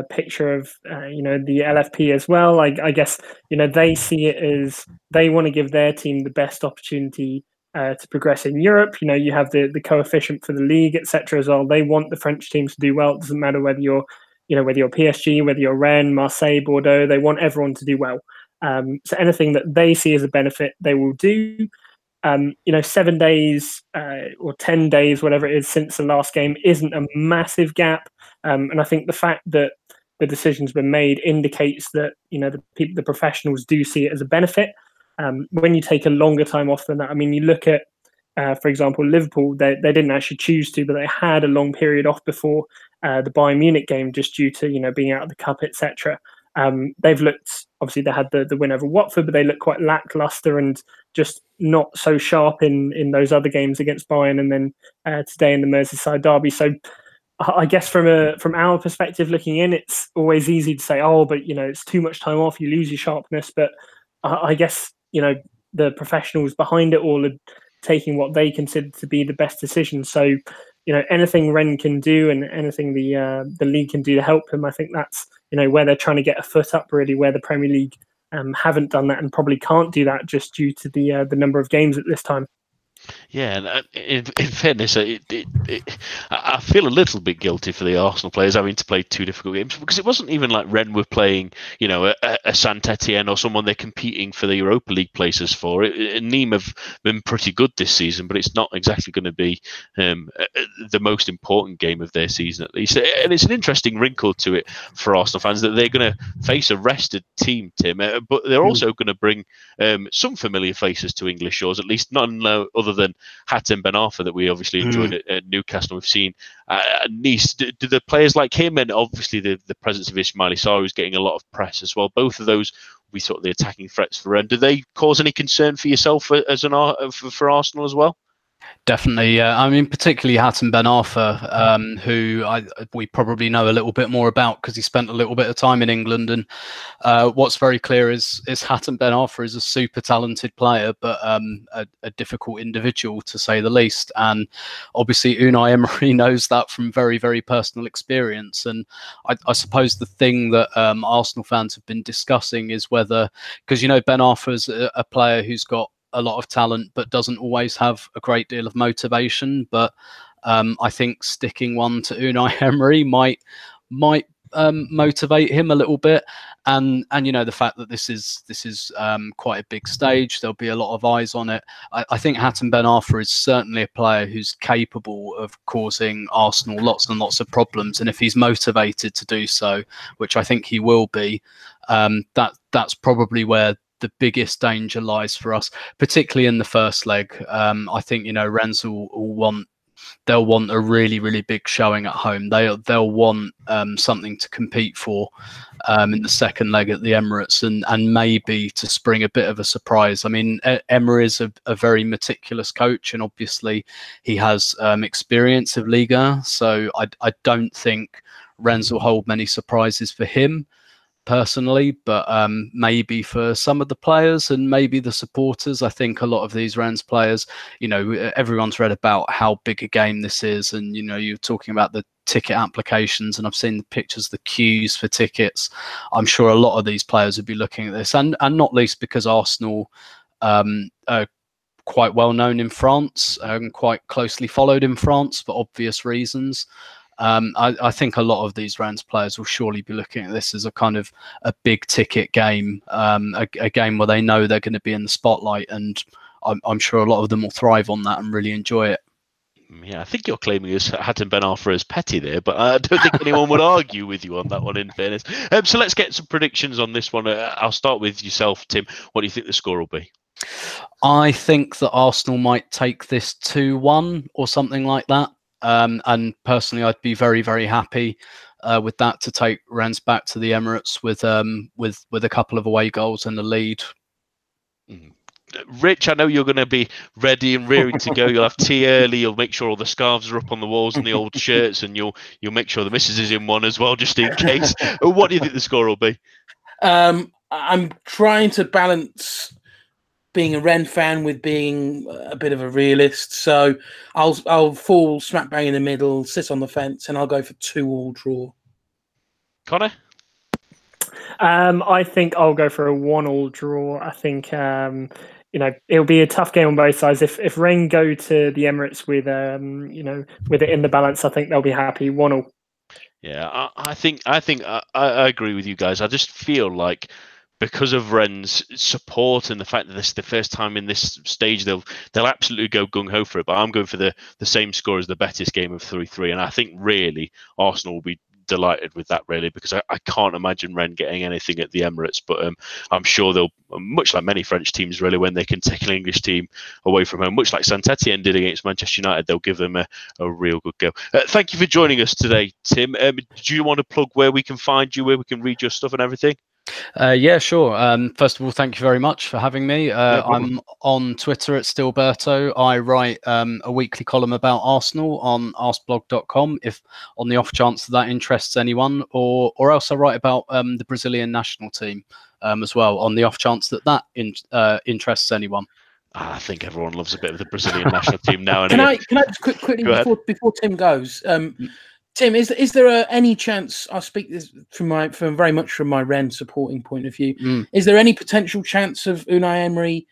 picture of the LFP as well. I guess they see it as they want to give their team the best opportunity to progress in Europe. You have the coefficient for the league, etc. as well. They want the French teams to do well. It doesn't matter whether you're PSG, whether you're Rennes, Marseille, Bordeaux. They want everyone to do well. So anything that they see as a benefit, they will do. 7 days or 10 days, whatever it is, since the last game isn't a massive gap. And I think the fact that the decision's been made indicates that, the professionals do see it as a benefit. When you take a longer time off than that, I mean, you look at, for example, Liverpool, they didn't actually choose to, but they had a long period off before the Bayern Munich game just due to, being out of the cup, etc. They've looked, obviously they had the win over Watford, but they look quite lackluster and just not so sharp in those other games against Bayern, and then today in the Merseyside derby. So I guess from our perspective looking in, it's always easy to say, but it's too much time off, you lose your sharpness. But I guess the professionals behind it all are taking what they consider to be the best decision. So anything Rennes can do and anything the league can do to help them, I think that's where they're trying to get a foot up, really, where the Premier League haven't done that and probably can't do that just due to the number of games at this time. Yeah, and in fairness, I feel a little bit guilty for the Arsenal players having to play 2 difficult games, because it wasn't even like Rennes were playing, a Saint-Etienne or someone they're competing for the Europa League places for. Nîmes have been pretty good this season, but it's not exactly going to be the most important game of their season, at least. And it's an interesting wrinkle to it for Arsenal fans that they're going to face a rested team, Tim, but they're also going to bring some familiar faces to English shores, at least none other than Hatem Ben Arfa that we obviously enjoyed at Newcastle. We've seen at Nice. Do the players like him, and obviously the presence of Ismaila Sarr, who's getting a lot of press as well, both of those we thought the attacking threats for Rennes. Do they cause any concern for yourself for Arsenal as well? Definitely, yeah. I mean, particularly Hatem Ben Arfa, who we probably know a little bit more about because he spent a little bit of time in England. And what's very clear is Hatem Ben Arfa is a super talented player, but a difficult individual to say the least. And obviously, Unai Emery knows that from very, very personal experience. And I suppose the thing that Arsenal fans have been discussing is whether, because Ben Arfa is a player who's got a lot of talent but doesn't always have a great deal of motivation, but I think sticking one to Unai Emery might motivate him a little bit, and the fact that this is quite a big stage, there'll be a lot of eyes on it. I think Hatem Ben Arfa is certainly a player who's capable of causing Arsenal lots and lots of problems, and if he's motivated to do so, which I think he will be, that's probably where the biggest danger lies for us, particularly in the first leg. I think Rennes they'll want a really, really big showing at home. They'll want something to compete for in the second leg at the Emirates, and maybe to spring a bit of a surprise. I mean, Emery is a very meticulous coach, and obviously he has experience of Liga, so I don't think Rennes will hold many surprises for him personally, but maybe for some of the players and maybe the supporters. I think a lot of these Rennes players, everyone's read about how big a game this is, and you're talking about the ticket applications, and I've seen the pictures, the queues for tickets. I'm sure a lot of these players would be looking at this, and not least because Arsenal are quite well known in France and quite closely followed in France for obvious reasons. I think a lot of these Rennes players will surely be looking at this as a kind of a big ticket game, a game where they know they're going to be in the spotlight, and I'm sure a lot of them will thrive on that and really enjoy it. Yeah, I think you're claiming Hatem Ben Arfa as petty there, but I don't think anyone would argue with you on that one, in fairness. So let's get some predictions on this one. I'll start with yourself, Tim. What do you think the score will be? I think that Arsenal might take this 2-1 or something like that. And personally, I'd be very, very happy with that, to take Rennes back to the Emirates with a couple of away goals and a lead. Rich, I know you're going to be ready and rearing to go. You'll have tea early. You'll make sure all the scarves are up on the walls and the old shirts, and you'll make sure the missus is in one as well, just in case. What do you think the score will be? I'm trying to balance being a Rennes fan with being a bit of a realist, so I'll fall smack bang in the middle, sit on the fence, and I'll go for 2-2 draw. Conor? I think I'll go for a 1-1 draw. I think it'll be a tough game on both sides. If Rennes go to the Emirates with with it in the balance, I think they'll be happy. 1-1. Yeah, I think I agree with you guys. I just feel like, because of Rennes' support and the fact that this is the first time in this stage, they'll absolutely go gung-ho for it. But I'm going for the same score as the Betis game of 3-3. And I think really Arsenal will be delighted with that, really, because I can't imagine Rennes getting anything at the Emirates. But I'm sure they'll, much like many French teams, really, when they can take an English team away from home, much like Saint-Etienne did against Manchester United, they'll give them a real good go. Thank you for joining us today, Tim. Do you want to plug where we can find you, where we can read your stuff and everything? Yeah, sure. First of all, thank you very much for having me. I'm on Twitter at Stillberto. I write a weekly column about Arsenal on Arseblog.com, if on the off chance that interests anyone, or else I write about the Brazilian national team as well, on the off chance that interests anyone. I think everyone loves a bit of the Brazilian national team now. And can I just quickly before Tim goes? Tim, is there any chance? I speak this from very much from my Rennes supporting point of view. Is there any potential chance of Unai Emery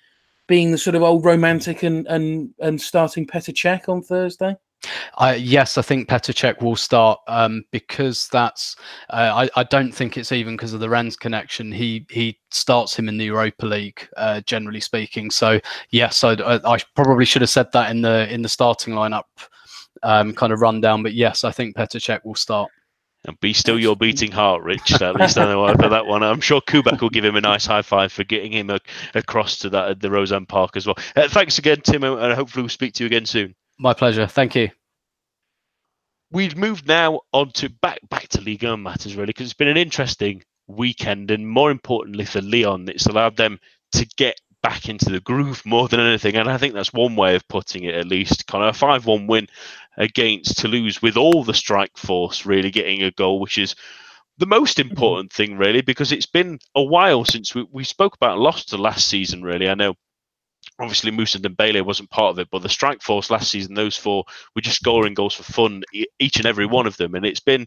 being the sort of old romantic and starting Petr Cech on Thursday? Yes, I think Petr Cech will start because that's. I don't think it's even because of the Rennes connection. He starts him in the Europa League, generally speaking. So yes, I probably should have said that in the starting lineup. Kind of rundown, but yes, I think Petr Cech will start. And be still your beating heart, Rich. At least I know for that one. I'm sure Kubek will give him a nice high five for getting him across to that at the Roseanne Park as well. Thanks again, Tim, and hopefully we'll speak to you again soon. My pleasure. Thank you. We've moved now on to back to Ligue 1 matters, really, because it's been an interesting weekend, and more importantly for Lyon, it's allowed them to get back into the groove more than anything, and I think that's one way of putting it, at least. Kind of a 5-1 win against Toulouse with all the strike force really getting a goal, which is the most important thing, really, because it's been a while since we spoke about lost to last season, really. I know obviously Moussa Dembele wasn't part of it, but the strike force last season, those four were just scoring goals for fun, each and every one of them, and it's been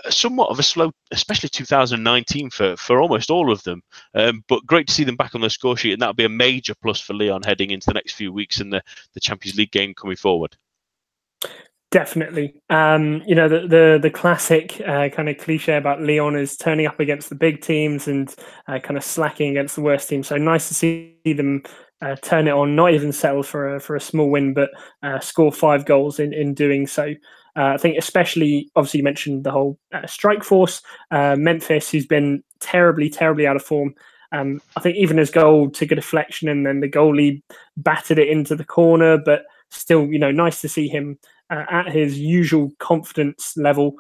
somewhat of a slow, especially 2019 for almost all of them. But great to see them back on the score sheet, and that'll be a major plus for Lyon heading into the next few weeks in the Champions League game coming forward. Definitely. The classic kind of cliche about Lyon is turning up against the big teams and kind of slacking against the worst teams. So nice to see them turn it on, not even settle for a small win, but score 5 goals in doing so. I think especially, obviously you mentioned the whole strike force, Memphis, who's been terribly, terribly out of form. I think even his goal took a deflection and then the goalie battered it into the corner, but still, nice to see him at his usual confidence level,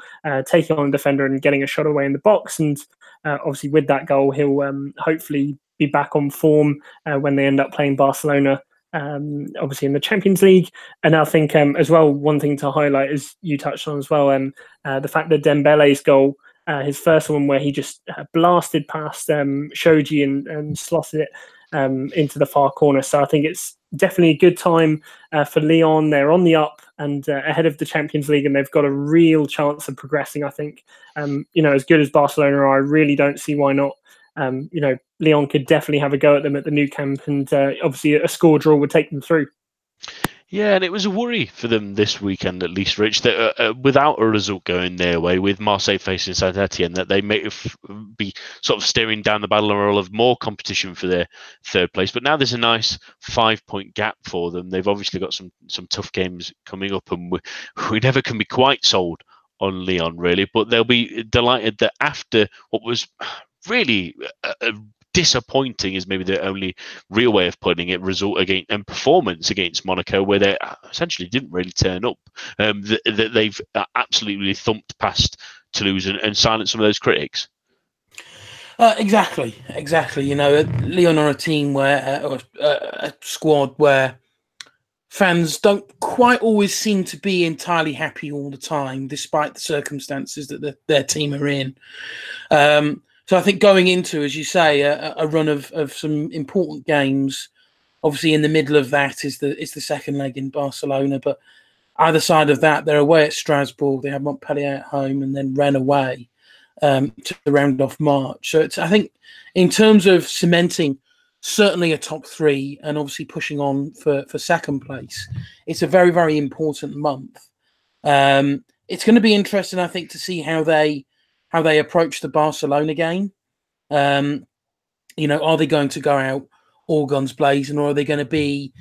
taking on a defender and getting a shot away in the box. And obviously with that goal, he'll hopefully be back on form when they end up playing Barcelona, obviously in the Champions League. And I think as well, one thing to highlight, as you touched on as well, the fact that Dembele's goal, his first one where he just blasted past Shoji and slotted it into the far corner. So I think it's definitely a good time for Lyon. They're on the up and ahead of the Champions League, and they've got a real chance of progressing, I think. As good as Barcelona are, I really don't see why not. Lyon could definitely have a go at them at the Nou Camp, and obviously a score draw would take them through. Yeah, and it was a worry for them this weekend, at least, Rich, that without a result going their way, with Marseille facing Saint-Etienne, that they may be sort of staring down the barrel of more competition for their third place. But now there's a nice 5-point gap for them. They've obviously got some tough games coming up, and we never can be quite sold on Lyon, really. But they'll be delighted that after what was really disappointing, is maybe the only real way of putting it, result against and performance against Monaco, where they essentially didn't really turn up, that they've absolutely thumped past Toulouse and silenced some of those critics. Exactly. Lyon are a team where a squad where fans don't quite always seem to be entirely happy all the time, despite the circumstances that their team are in. So I think going into, as you say, a run of some important games, obviously in the middle of that is the second leg in Barcelona, but either side of that, they're away at Strasbourg, they have Montpellier at home, and then Rennes away to round off March. So I think in terms of cementing certainly a top three and obviously pushing on for second place, it's a very, very important month. It's going to be interesting, I think, to see how they approach the Barcelona game. Are they going to go out all guns blazing, or are they going to be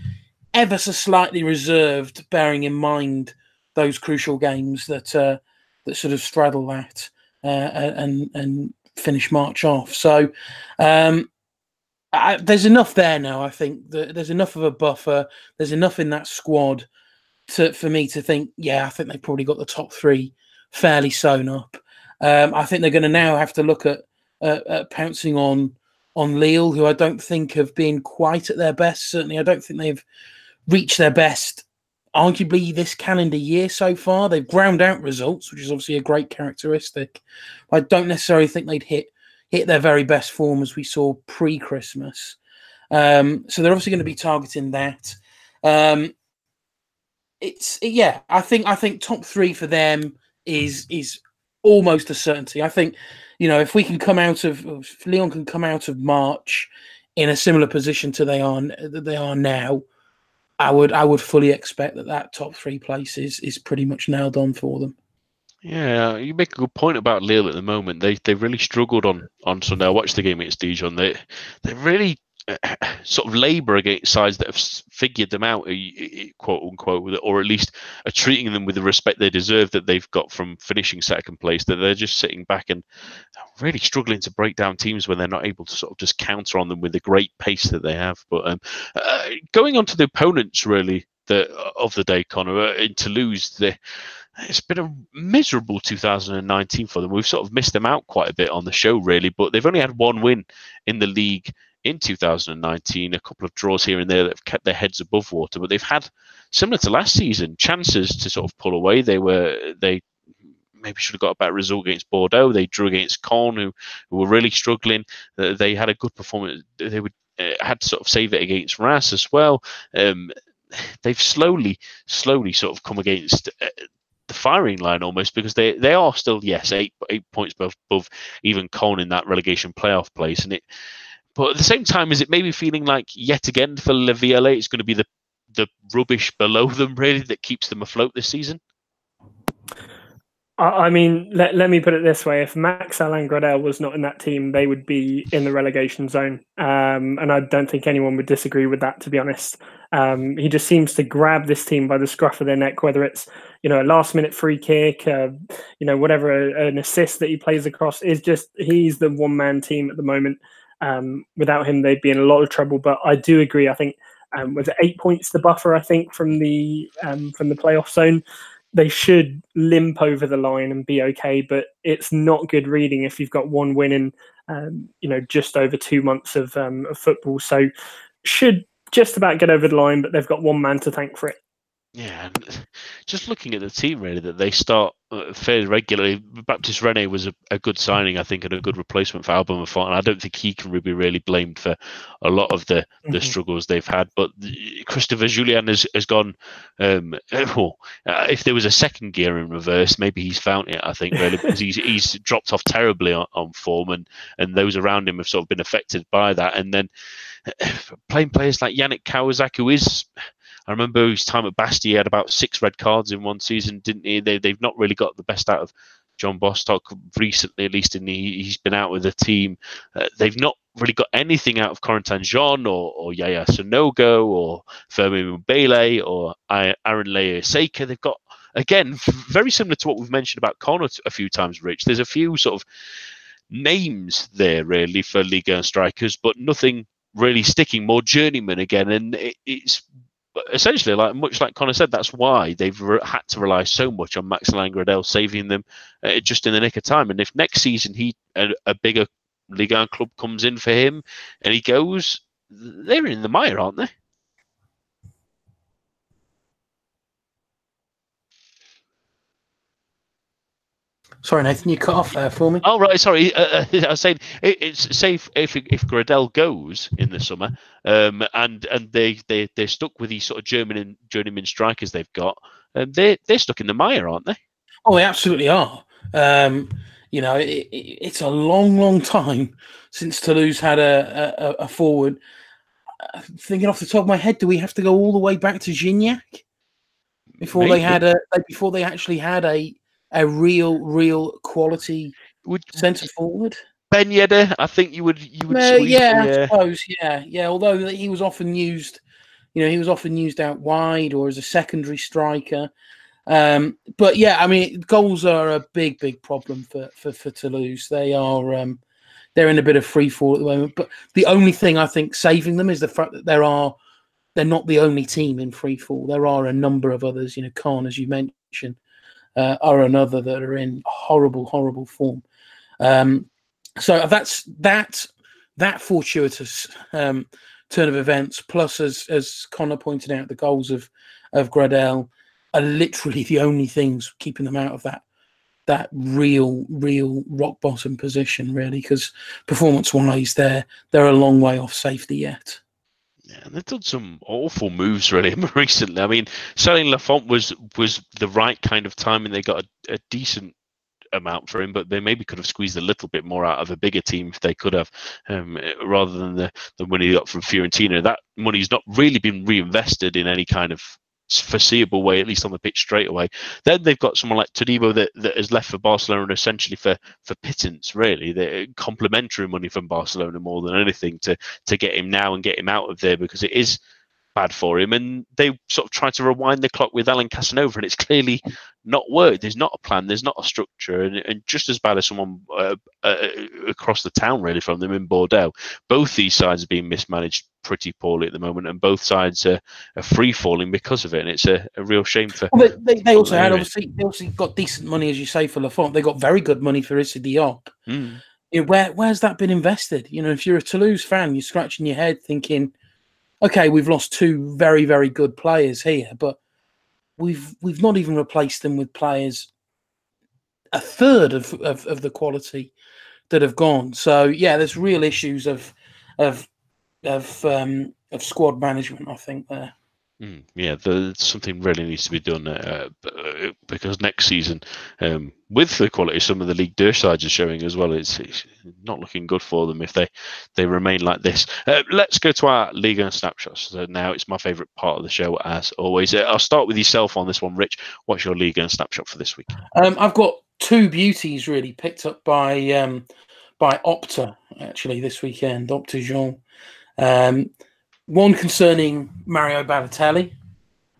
ever so slightly reserved, bearing in mind those crucial games that sort of straddle that and finish March off? So there's enough there now. I think that there's enough of a buffer. There's enough in that squad for me to think, I think they've probably got the top three fairly sewn up. I think they're going to now have to look at pouncing on Lille, who I don't think have been quite at their best. Certainly, I don't think they've reached their best, arguably, this calendar year so far. They've ground out results, which is obviously a great characteristic. I don't necessarily think they'd hit their very best form as we saw pre-Christmas. So they're obviously going to be targeting that. I think top three for them is almost a certainty. I think, if we can if Lyon can come out of March in a similar position to they are now, I would fully expect that top three place is pretty much nailed on for them. Yeah, you make a good point about Lille at the moment. They really struggled on Sunday. I watched the game against Dijon. They really sort of labour against sides that have figured them out, quote unquote, or at least are treating them with the respect they deserve that they've got from finishing second place. That they're just sitting back and really struggling to break down teams when they're not able to sort of just counter on them with the great pace that they have. But going on to the opponents really of the day, Conor, in Toulouse, it's been a miserable 2019 for them. We've sort of missed them out quite a bit on the show, really, but they've only had one win in the league in 2019, a couple of draws here and there that have kept their heads above water, but they've had, similar to last season, chances to sort of pull away. They maybe should have got a better result against Bordeaux. They drew against Caen, who were really struggling. They had a good performance. They had to sort of save it against Rennes as well. They've slowly sort of come against the firing line almost, because they are still, yes, 8 points above even Caen in that relegation playoff place, but at the same time, is it maybe feeling like yet again for Le Viollet it's going to be the rubbish below them really that keeps them afloat this season? I mean, let me put it this way: if Max Alain Gradel was not in that team, they would be in the relegation zone, and I don't think anyone would disagree with that. To be honest, he just seems to grab this team by the scruff of their neck, whether it's a last-minute free kick, whatever, an assist that he plays across. Is just he's the one-man team at the moment. Without him, they'd be in a lot of trouble. But I do agree. I think was it 8 points the buffer? I think from the playoff zone. They should limp over the line and be okay, but it's not good reading if you've got one win in, just over 2 months of football. So should just about get over the line, but they've got one man to thank for it. Yeah, and just looking at the team, really, that they start fairly regularly. Baptiste René was a good signing, I think, and a good replacement for Albert Maffon. And I don't think he can be really blamed for a lot of the struggles they've had. But Christopher Julian has gone. If there was a second gear in reverse, maybe he's found it. I think really because he's dropped off terribly on form, and those around him have sort of been affected by that. And then playing players like Yannick Kawasaki, who is. I remember his time at Basti, he had about 6 red cards in one season, didn't he? They've not really got the best out of John Bostock recently, at least he's been out with the team. They've not really got anything out of Corentin Jean or Yaya Sonogo or Fermi Mubele or Aaron Lea Seika. They've got, again, very similar to what we've mentioned about Conor a few times, Rich. There's a few sort of names there, really, for Liga and strikers, but nothing really sticking, more journeyman again. And it's essentially, much like Conor said, that's why they've had to rely so much on Maximilian Gradel saving them just in the nick of time. And if next season a bigger Ligue 1 club comes in for him and he goes, they're in the mire, aren't they? Sorry, Nathan, you cut off there for me. Oh, right, sorry. I was saying it's safe if Gradel goes in the summer, and they're stuck with these sort of journeyman strikers they've got, they're stuck in the mire, aren't they? Oh, they absolutely are. It's a long time since Toulouse had a forward. Thinking off the top of my head, do we have to go all the way back to Gignac before Maybe. before they actually had a real quality centre forward? Ben Yedder, I think you would I suppose, yeah. Although he was often used, he was often used out wide or as a secondary striker. But yeah, I mean, goals are a big problem for Toulouse. They are they're in a bit of free fall at the moment. But the only thing I think saving them is the fact that they're not the only team in free fall. There are a number of others. Caen, as you mentioned, are another that are in horrible form. So that's that fortuitous turn of events, plus as Conor pointed out, the goals of Gradel are literally the only things keeping them out of that real rock bottom position, really, because performance-wise, they're a long way off safety yet. Yeah, and they've done some awful moves really recently. I mean, selling Lafont was the right kind of timing. They got a decent amount for him, but they maybe could have squeezed a little bit more out of a bigger team if they could have, rather than the money they got from Fiorentina. That money's not really been reinvested in any kind of foreseeable way, at least on the pitch straight away. Then they've got someone like Todibo that has left for Barcelona essentially for pittance, really. They're complimentary money from Barcelona more than anything to get him now and get him out of there, because it is bad for him. And they sort of tried to rewind the clock with Alan Casanova, and it's clearly not worked. There's not a plan, there's not a structure, and just as bad as someone across the town really from them in Bordeaux. Both these sides are being mismanaged pretty poorly at the moment, and both sides are free falling because of it, and it's a real shame for. Well, they also had obviously got decent money, as you say, for Lafont. They got very good money for Issa Diop. Where's that been invested? If you're a Toulouse fan, you're scratching your head thinking, okay, we've lost 2 very, very good players here, but we've not even replaced them with players a third of the quality that have gone. So yeah, there's real issues of squad management, I think, there. Yeah, something really needs to be done because next season, with the quality some of the Ligue 2 sides are showing as well, it's not looking good for them if they remain like this. Let's go to our Ligue 1 snapshots. So now it's my favourite part of the show, as always. I'll start with yourself on this one, Rich. What's your Ligue 1 snapshot for this week? I've got 2 beauties really picked up by Opta actually this weekend. Opta Jean. One concerning Mario Balotelli.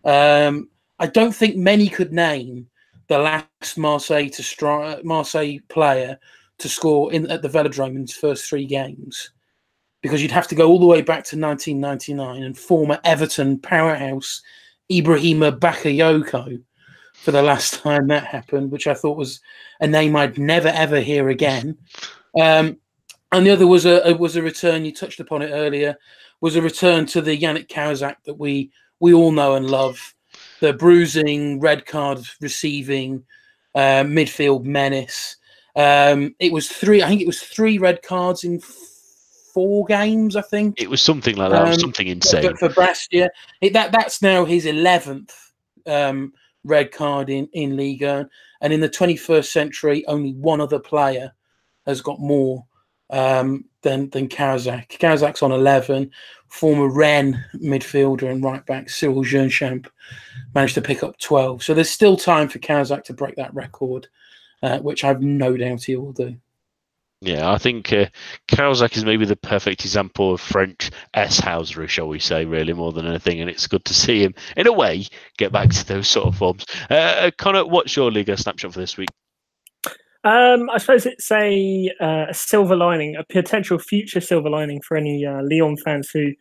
I don't think many could name the last Marseille player to score at the Velodrome in his first 3 games. because you'd have to go all the way back to 1999 and former Everton powerhouse Ibrahima Bakayoko for the last time that happened, which I thought was a name I'd never ever hear again. And the other was a return. You touched upon it earlier. Was a return to the Yannick Kawczak that we all know and love. The bruising, red card receiving, midfield menace. It was three. I think it was 3 red cards in 4 games. I think it was something like that. It was something insane for Bastia. That's now his 11th red card in Liga, and in the 21st century, only one other player has got more than Kawczak. Kawczak's on 11. Former Rennes midfielder and right back Cyril Jeanchamp managed to pick up 12. So there's still time for Kawczak to break that record, which I've no doubt he will do. Yeah, I think Kawczak is maybe the perfect example of French S-housery, shall we say, really, more than anything. And it's good to see him, in a way, get back to those sort of forms. Conor, what's your Liga snapshot for this week? I suppose it's a silver lining, a potential future silver lining for any Lyon fans who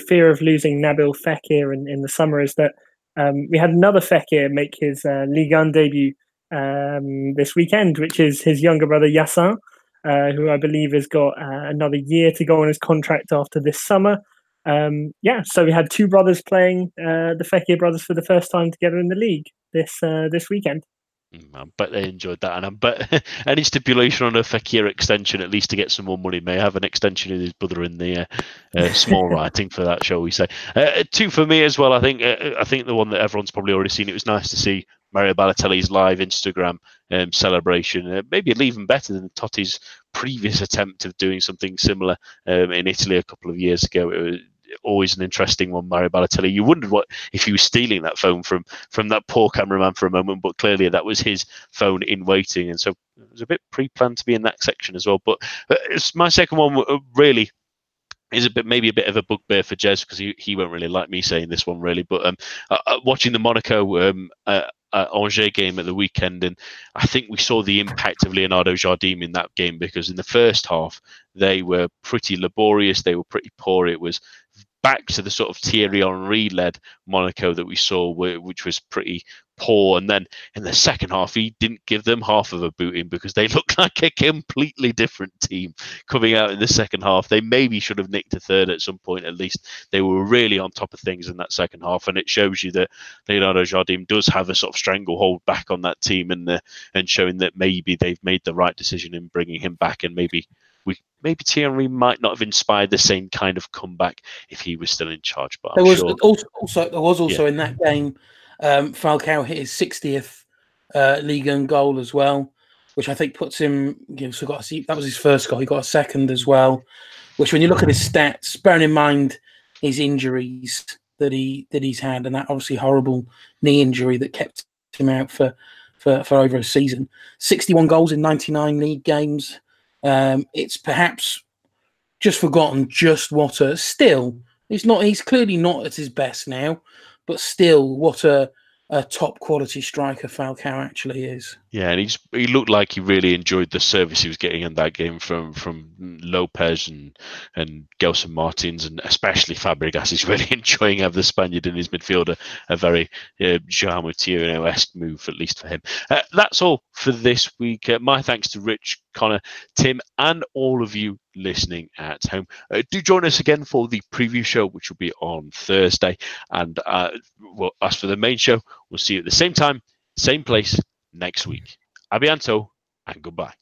fear of losing Nabil Fekir in the summer, is that we had another Fekir make his Ligue 1 debut this weekend, which is his younger brother Yassin, who I believe has got another year to go on his contract after this summer. So we had 2 brothers playing, the Fekir brothers, for the first time together in the league this weekend. I bet they enjoyed that, and I bet any stipulation on a Fekir extension, at least to get some more money, may have an extension with his brother in the small writing for that, shall we say. 2 for me as well. I think the one that everyone's probably already seen. It was nice to see Mario Balotelli's live Instagram celebration. Maybe even better than Totti's previous attempt of doing something similar in Italy a couple of years ago. It was always an interesting one, Mario Balotelli. You wondered what if he was stealing that phone from that poor cameraman for a moment, but clearly that was his phone in waiting, and so it was a bit pre-planned to be in that section as well. But my second one really is maybe a bit of a bugbear for Jez, because he won't really like me saying this one really. But watching the Monaco Angers game at the weekend, and I think we saw the impact of Leonardo Jardim in that game, because in the first half they were pretty laborious, they were pretty poor. It was back to the sort of Thierry Henry led Monaco that we saw, which was pretty poor. And then in the second half, he didn't give them half of a booting, because they looked like a completely different team coming out in the second half. They maybe should have nicked a third at some point, at least. They were really on top of things in that second half, and it shows you that Leonardo Jardim does have a sort of stranglehold back on that team, and showing that maybe they've made the right decision in bringing him back, and maybe Thierry might not have inspired the same kind of comeback if he was still in charge. But there was also in that game, Falcao hit his 60th Ligue 1 goal as well, which I think puts him. That was his first goal. He got a second as well. Which, when you look at his stats, bearing in mind his injuries that he's had, and that obviously horrible knee injury that kept him out for over a season, 61 goals in 99 league games. It's perhaps just forgotten just what still he's clearly not at his best now, but still what a top quality striker Falcao actually is. Yeah, and he looked like he really enjoyed the service he was getting in that game from Lopez and Gelson Martins, and especially Fabregas. He's really enjoying having the Spaniard in his midfield. A very João Moutinho-esque move, at least for him. That's all for this week. My thanks to Rich, Conor, Tim, and all of you listening at home. Do join us again for the preview show, which will be on Thursday. And as for the main show, we'll see you at the same time, same place next week. A bientôt and goodbye.